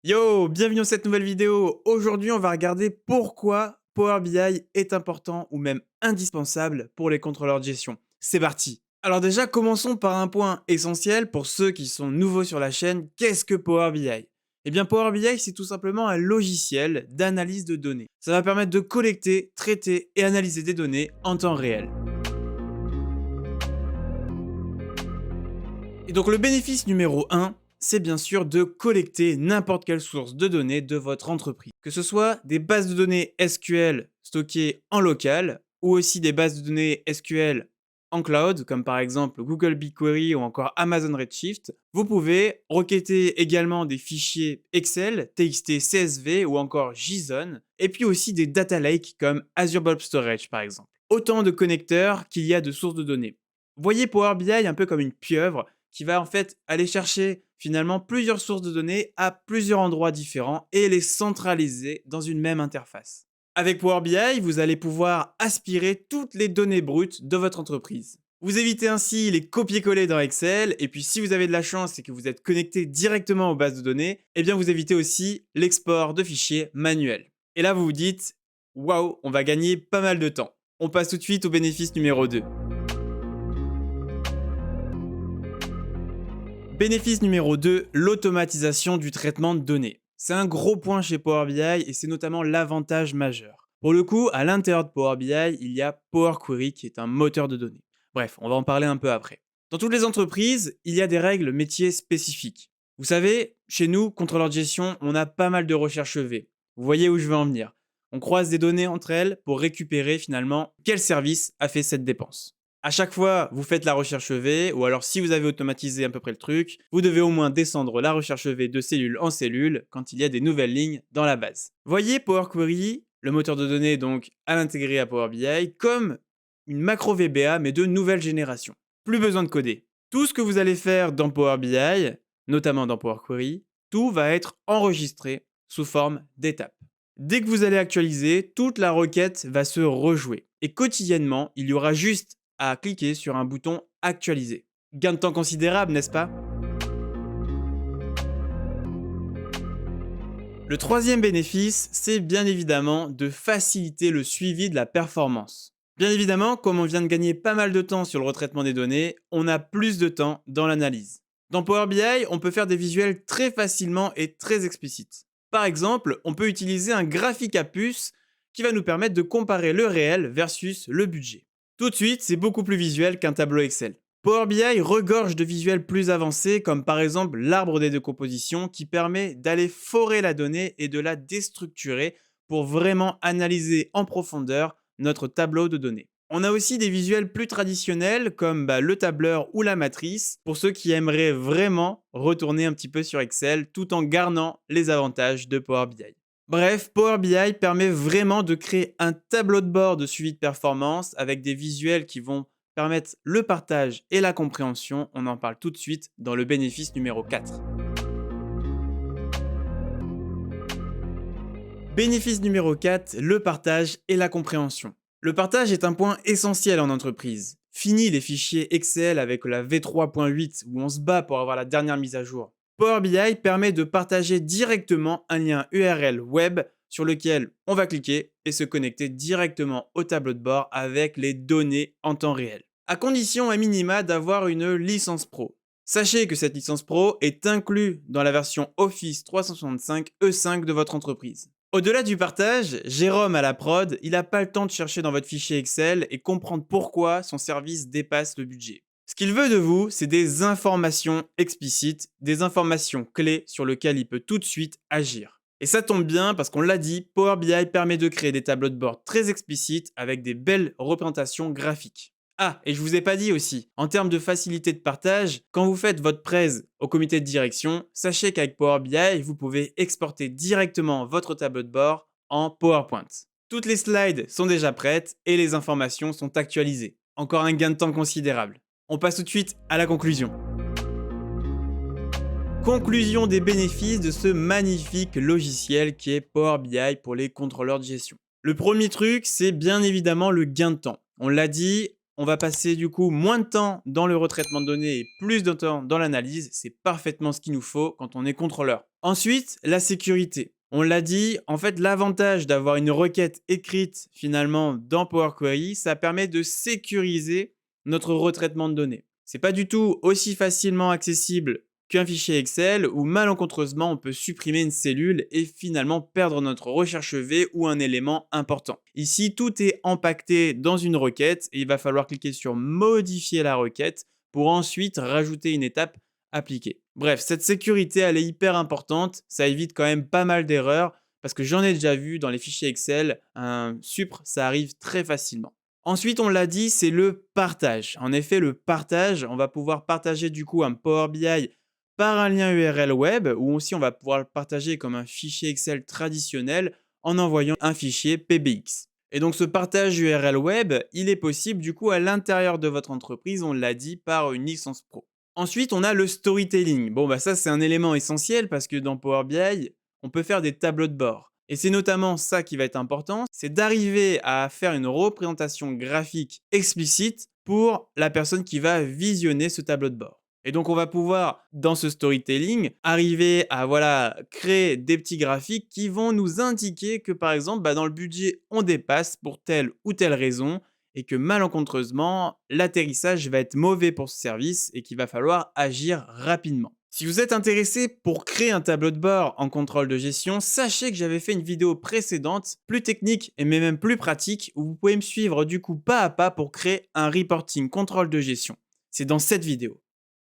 Yo, bienvenue dans cette nouvelle vidéo. Aujourd'hui, on va regarder pourquoi Power BI est important ou même indispensable pour les contrôleurs de gestion. C'est parti. Alors déjà, commençons par un point essentiel pour ceux qui sont nouveaux sur la chaîne. Qu'est-ce que Power BI? Eh bien, Power BI, c'est tout simplement un logiciel d'analyse de données. Ça va permettre de collecter, traiter et analyser des données en temps réel. Et donc le bénéfice numéro un, c'est bien sûr de collecter n'importe quelle source de données de votre entreprise. Que ce soit des bases de données SQL stockées en local ou aussi des bases de données SQL en cloud, comme par exemple Google BigQuery ou encore Amazon Redshift. Vous pouvez requêter également des fichiers Excel, TXT, CSV ou encore JSON, et puis aussi des data lakes comme Azure Blob Storage par exemple. Autant de connecteurs qu'il y a de sources de données. Voyez Power BI un peu comme une pieuvre qui va en fait aller chercher finalement plusieurs sources de données à plusieurs endroits différents et les centraliser dans une même interface. Avec Power BI, vous allez pouvoir aspirer toutes les données brutes de votre entreprise. Vous évitez ainsi les copier-coller dans Excel, et puis si vous avez de la chance et que vous êtes connecté directement aux bases de données, eh bien vous évitez aussi l'export de fichiers manuels. Et là vous vous dites, waouh, on va gagner pas mal de temps. On passe tout de suite au bénéfice numéro 2. Bénéfice numéro 2, l'automatisation du traitement de données. C'est un gros point chez Power BI et c'est notamment l'avantage majeur. Pour le coup, à l'intérieur de Power BI, il y a Power Query qui est un moteur de données. Bref, on va en parler un peu après. Dans toutes les entreprises, il y a des règles métiers spécifiques. Vous savez, chez nous, contrôleurs de gestion, on a pas mal de recherches V. Vous voyez où je veux en venir. On croise des données entre elles pour récupérer finalement quel service a fait cette dépense. À chaque fois, vous faites la recherche V, ou alors si vous avez automatisé à peu près le truc, vous devez au moins descendre la recherche V de cellule en cellule quand il y a des nouvelles lignes dans la base. Voyez Power Query, le moteur de données donc à l'intégrer à Power BI, comme une macro VBA mais de nouvelle génération. Plus besoin de coder. Tout ce que vous allez faire dans Power BI, notamment dans Power Query, tout va être enregistré sous forme d'étapes. Dès que vous allez actualiser, toute la requête va se rejouer. Et quotidiennement, il y aura juste à cliquer sur un bouton actualiser. Gain de temps considérable, n'est-ce pas? Le troisième bénéfice, c'est bien évidemment de faciliter le suivi de la performance. Bien évidemment, comme on vient de gagner pas mal de temps sur le retraitement des données, on a plus de temps dans l'analyse. Dans Power BI, on peut faire des visuels très facilement et très explicites. Par exemple, on peut utiliser un graphique à puce qui va nous permettre de comparer le réel versus le budget. Tout de suite, c'est beaucoup plus visuel qu'un tableau Excel. Power BI regorge de visuels plus avancés comme par exemple l'arbre des décompositions qui permet d'aller forer la donnée et de la déstructurer pour vraiment analyser en profondeur notre tableau de données. On a aussi des visuels plus traditionnels comme le tableur ou la matrice pour ceux qui aimeraient vraiment retourner un petit peu sur Excel tout en gardant les avantages de Power BI. Bref, Power BI permet vraiment de créer un tableau de bord de suivi de performance avec des visuels qui vont permettre le partage et la compréhension. On en parle tout de suite dans le bénéfice numéro 4. Bénéfice numéro 4, le partage et la compréhension. Le partage est un point essentiel en entreprise. Fini les fichiers Excel avec la V3.8 où on se bat pour avoir la dernière mise à jour. Power BI permet de partager directement un lien URL web sur lequel on va cliquer et se connecter directement au tableau de bord avec les données en temps réel. À condition à minima d'avoir une licence pro. Sachez que cette licence pro est inclue dans la version Office 365 E5 de votre entreprise. Au-delà du partage, Jérôme à la prod, il n'a pas le temps de chercher dans votre fichier Excel et comprendre pourquoi son service dépasse le budget. Ce qu'il veut de vous, c'est des informations explicites, des informations clés sur lesquelles il peut tout de suite agir. Et ça tombe bien parce qu'on l'a dit, Power BI permet de créer des tableaux de bord très explicites avec des belles représentations graphiques. Ah, et je vous ai pas dit aussi, en termes de facilité de partage, quand vous faites votre presse au comité de direction, sachez qu'avec Power BI, vous pouvez exporter directement votre tableau de bord en PowerPoint. Toutes les slides sont déjà prêtes et les informations sont actualisées. Encore un gain de temps considérable. On passe tout de suite à la conclusion. Conclusion des bénéfices de ce magnifique logiciel qui est Power BI pour les contrôleurs de gestion. Le premier truc, c'est bien évidemment le gain de temps. On l'a dit, on va passer du coup moins de temps dans le retraitement de données et plus de temps dans l'analyse. C'est parfaitement ce qu'il nous faut quand on est contrôleur. Ensuite, la sécurité. On l'a dit, en fait, l'avantage d'avoir une requête écrite finalement dans Power Query, ça permet de sécuriser notre retraitement de données. C'est pas du tout aussi facilement accessible qu'un fichier Excel où malencontreusement on peut supprimer une cellule et finalement perdre notre recherche V ou un élément important. Ici, tout est empaqueté dans une requête et il va falloir cliquer sur modifier la requête pour ensuite rajouter une étape appliquée. Bref, cette sécurité, elle est hyper importante. Ça évite quand même pas mal d'erreurs parce que j'en ai déjà vu dans les fichiers Excel, un supr, ça arrive très facilement. Ensuite, on l'a dit, c'est le partage. En effet, le partage, on va pouvoir partager du coup un Power BI par un lien URL web ou aussi on va pouvoir le partager comme un fichier Excel traditionnel en envoyant un fichier PBX. Et donc ce partage URL web, il est possible du coup à l'intérieur de votre entreprise, on l'a dit, par une licence pro. Ensuite, on a le storytelling. Bon, bah ça, c'est un élément essentiel parce que dans Power BI, on peut faire des tableaux de bord. Et c'est notamment ça qui va être important, c'est d'arriver à faire une représentation graphique explicite pour la personne qui va visionner ce tableau de bord. Et donc, on va pouvoir, dans ce storytelling, arriver à créer des petits graphiques qui vont nous indiquer que, par exemple, dans le budget, on dépasse pour telle ou telle raison et que malencontreusement, l'atterrissage va être mauvais pour ce service et qu'il va falloir agir rapidement. Si vous êtes intéressé pour créer un tableau de bord en contrôle de gestion, sachez que j'avais fait une vidéo précédente, plus technique et même plus pratique, où vous pouvez me suivre du coup pas à pas pour créer un reporting contrôle de gestion. C'est dans cette vidéo.